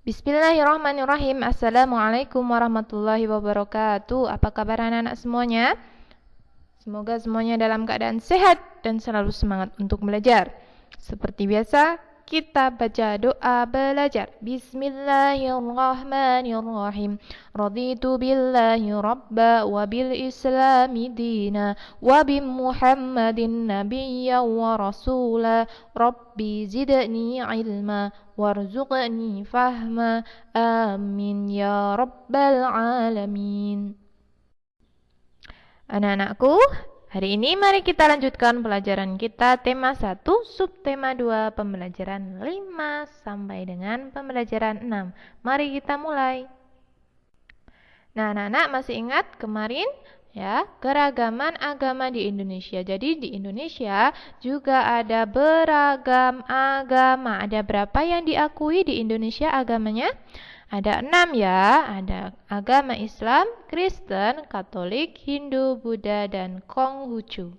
Bismillahirrahmanirrahim. Assalamualaikum warahmatullahi wabarakatuh. Apa kabar anak-anak semuanya? Semoga semuanya dalam keadaan sehat dan selalu semangat untuk belajar. Seperti biasa, kita baca doa belajar. Bismillahirrahmanirrahim. Raditu billahi rabba wa bil islami dina wa bi muhammadin nabiyya wa rasula. Rabbi zidni ilma warzuqni fahma. Amin ya rabbal alamin. Anak-anakku, hari ini mari kita lanjutkan pelajaran kita tema 1, subtema 2, pembelajaran 5 sampai dengan pembelajaran 6. Mari kita mulai. Nah, anak-anak masih ingat kemarin ya, keragaman agama di Indonesia. Jadi di Indonesia juga ada beragam agama. Ada berapa yang diakui di Indonesia agamanya? Ada 6 ya, ada agama Islam, Kristen, Katolik, Hindu, Buddha, dan Konghucu.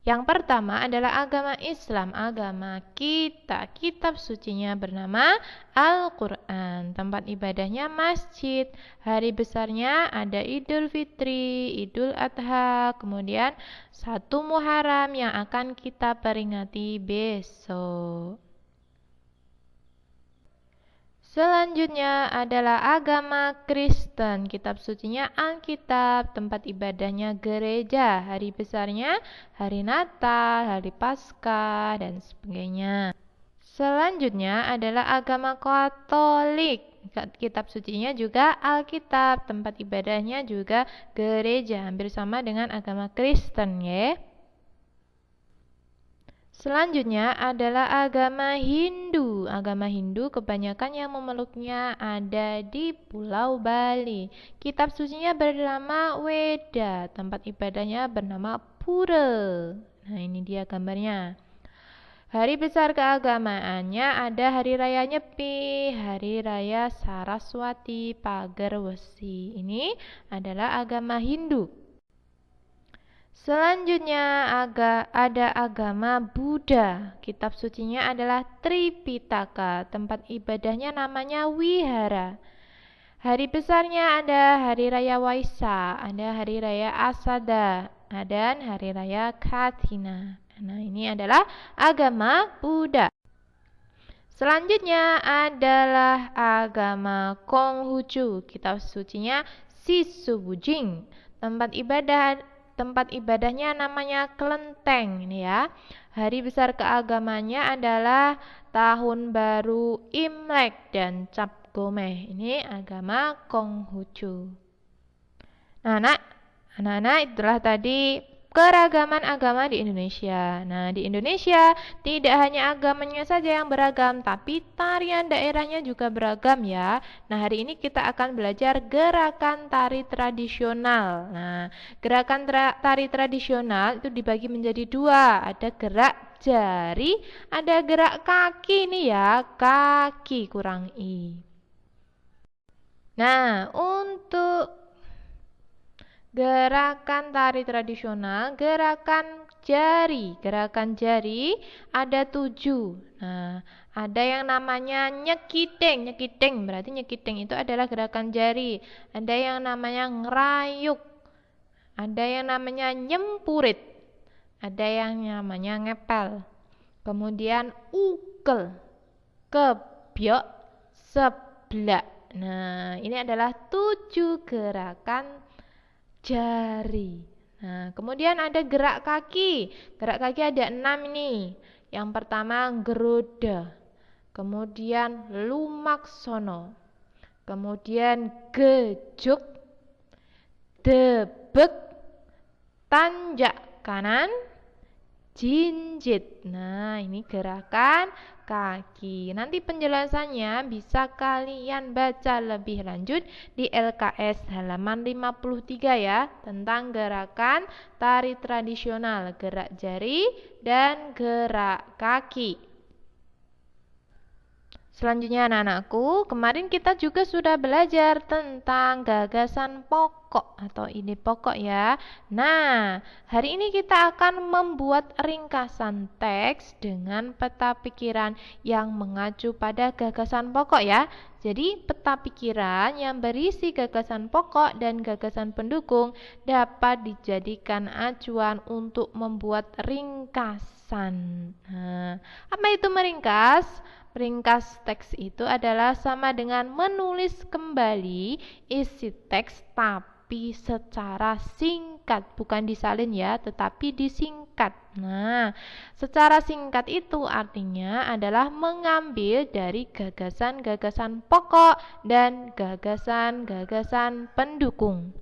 Yang pertama adalah agama Islam, agama kita. Kitab sucinya bernama Al-Quran. Tempat ibadahnya masjid. Hari besarnya ada Idul Fitri, Idul Adha, kemudian 1 Muharram yang akan kita peringati besok. Selanjutnya adalah agama Kristen. Kitab sucinya Alkitab, tempat ibadahnya gereja. Hari besarnya hari Natal, hari Paskah, dan sebagainya. Selanjutnya adalah agama Katolik. Kitab sucinya juga Alkitab, tempat ibadahnya juga gereja. Hampir sama dengan agama Kristen ya. Selanjutnya adalah agama Hindu. Agama Hindu kebanyakan yang memeluknya ada di Pulau Bali. Kitab sucinya bernama Weda. Tempat ibadahnya bernama Pura. Nah, ini dia gambarnya. Hari besar keagamaannya ada Hari Raya Nyepi, Hari Raya Saraswati, Pagar Wesi. Ini adalah agama Hindu. Selanjutnya ada agama Buddha. Kitab sucinya adalah Tripitaka. Tempat ibadahnya namanya Wihara. Hari besarnya ada Hari Raya Waisak, ada Hari Raya Asada, dan Hari Raya Katina. Nah, ini adalah agama Buddha. Selanjutnya adalah agama Konghucu. Kitab sucinya Sisubujing. Tempat ibadahnya namanya Kelenteng ini ya. Hari besar keagamannya adalah Tahun Baru Imlek dan Cap Gomeh. Ini agama Konghucu. Nah, anak-anak itulah tadi keragaman agama di Indonesia. Nah, di Indonesia tidak hanya agamanya saja yang beragam, tapi tarian daerahnya juga beragam ya. Nah, hari ini kita akan belajar gerakan tari tradisional. Nah, gerakan tari tradisional itu dibagi menjadi 2. Ada gerak jari, ada gerak kaki nih ya, kaki kurang i. Nah, untuk gerakan tari tradisional, gerakan jari ada 7. Nah, ada yang namanya nyekiting. Nyekiting berarti nyekiting itu adalah gerakan jari. Ada yang namanya ngerayuk. Ada yang namanya nyempurit. Ada yang namanya ngepel. Kemudian ukel, kebyok, seblak. Nah, ini adalah 7 gerakan jari. Nah, kemudian ada gerak kaki. Gerak kaki ada 6 ini. Yang pertama geroda. Kemudian lumaksono. Kemudian gejuk, debek, tanjak kanan, jinjit. Nah, ini gerakan kaki. Nanti penjelasannya bisa kalian baca lebih lanjut di LKS halaman 53 ya, tentang gerakan tari tradisional, gerak jari dan gerak kaki. Selanjutnya anak-anakku, kemarin kita juga sudah belajar tentang gagasan pokok atau ide pokok ya. Nah, hari ini kita akan membuat ringkasan teks dengan peta pikiran yang mengacu pada gagasan pokok ya. Jadi, peta pikiran yang berisi gagasan pokok dan gagasan pendukung dapat dijadikan acuan untuk membuat ringkasan. Nah, apa itu meringkas? Ringkas teks itu adalah sama dengan menulis kembali isi teks tapi secara singkat, bukan disalin ya, tetapi disingkat. Nah, secara singkat itu artinya adalah mengambil dari gagasan-gagasan pokok dan gagasan-gagasan pendukung.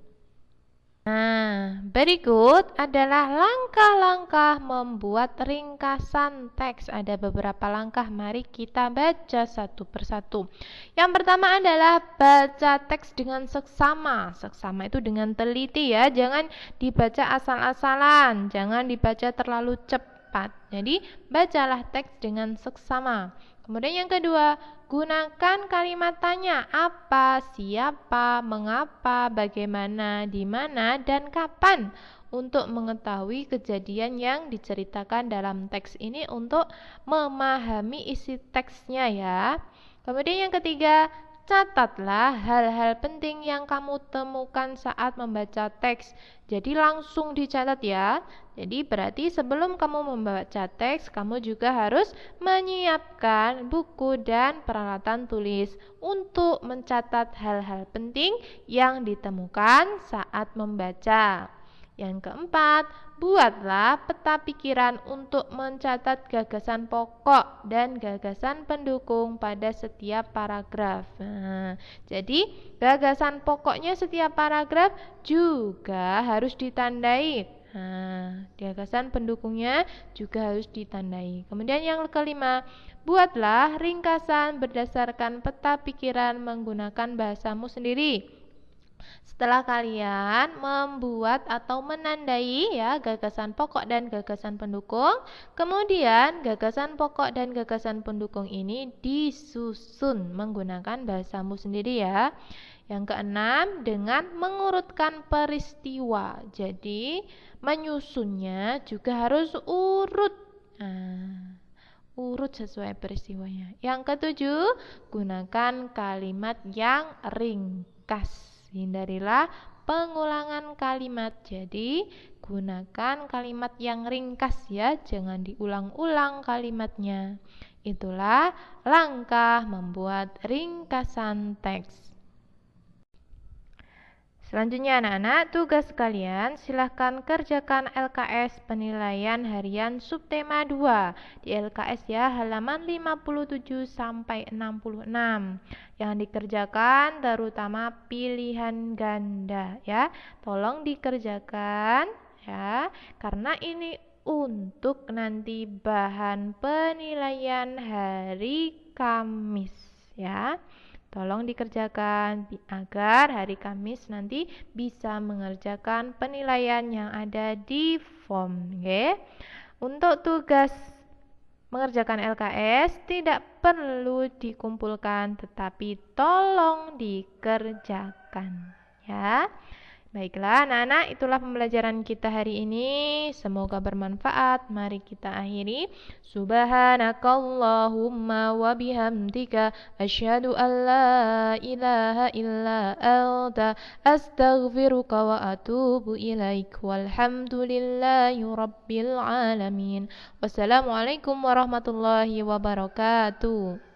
Nah, berikut adalah langkah-langkah membuat ringkasan teks. Ada beberapa langkah, mari kita baca satu persatu. Yang pertama adalah baca teks dengan seksama. Seksama itu dengan teliti ya, jangan dibaca asal-asalan, jangan dibaca terlalu cepat. Jadi, bacalah teks dengan seksama. Kemudian yang kedua, gunakan kalimat tanya apa, siapa, mengapa, bagaimana, di mana, dan kapan untuk mengetahui kejadian yang diceritakan dalam teks ini untuk memahami isi teksnya ya. Kemudian yang ketiga, catatlah hal-hal penting yang kamu temukan saat membaca teks. Jadi langsung dicatat ya. Jadi berarti sebelum kamu membaca teks, kamu juga harus menyiapkan buku dan peralatan tulis untuk mencatat hal-hal penting yang ditemukan saat membaca. Yang keempat, buatlah peta pikiran untuk mencatat gagasan pokok dan gagasan pendukung pada setiap paragraf. Nah, jadi gagasan pokoknya setiap paragraf juga harus ditandai. Nah, gagasan pendukungnya juga harus ditandai. Kemudian yang kelima, buatlah ringkasan berdasarkan peta pikiran menggunakan bahasamu sendiri. Setelah kalian membuat atau menandai ya gagasan pokok dan gagasan pendukung, kemudian gagasan pokok dan gagasan pendukung ini disusun menggunakan bahasamu sendiri ya. Yang keenam, dengan mengurutkan peristiwa. Jadi, menyusunnya juga harus urut. Urut sesuai peristiwanya. Yang ketujuh, gunakan kalimat yang ringkas. Hindarilah pengulangan kalimat. Jadi, gunakan kalimat yang ringkas ya, jangan diulang-ulang kalimatnya. Itulah langkah membuat ringkasan teks. Selanjutnya anak-anak, tugas kalian silahkan kerjakan LKS penilaian harian subtema 2 di LKS ya, halaman 57 sampai 66. Yang dikerjakan terutama pilihan ganda ya. Tolong dikerjakan ya, karena ini untuk nanti bahan penilaian hari Kamis ya. Tolong dikerjakan agar hari Kamis nanti bisa mengerjakan penilaian yang ada di form. Okay? Untuk tugas mengerjakan LKS tidak perlu dikumpulkan, tetapi tolong dikerjakan. Ya. Baiklah anak-anak, itulah pembelajaran kita hari ini. Semoga bermanfaat. Mari kita akhiri. Subhanakallahumma wa bihamdika asyhadu an la ilaha illa anta astaghfiruka wa atubu ilaik. Walhamdulillahi rabbil alamin. Wassalamualaikum warahmatullahi wabarakatuh.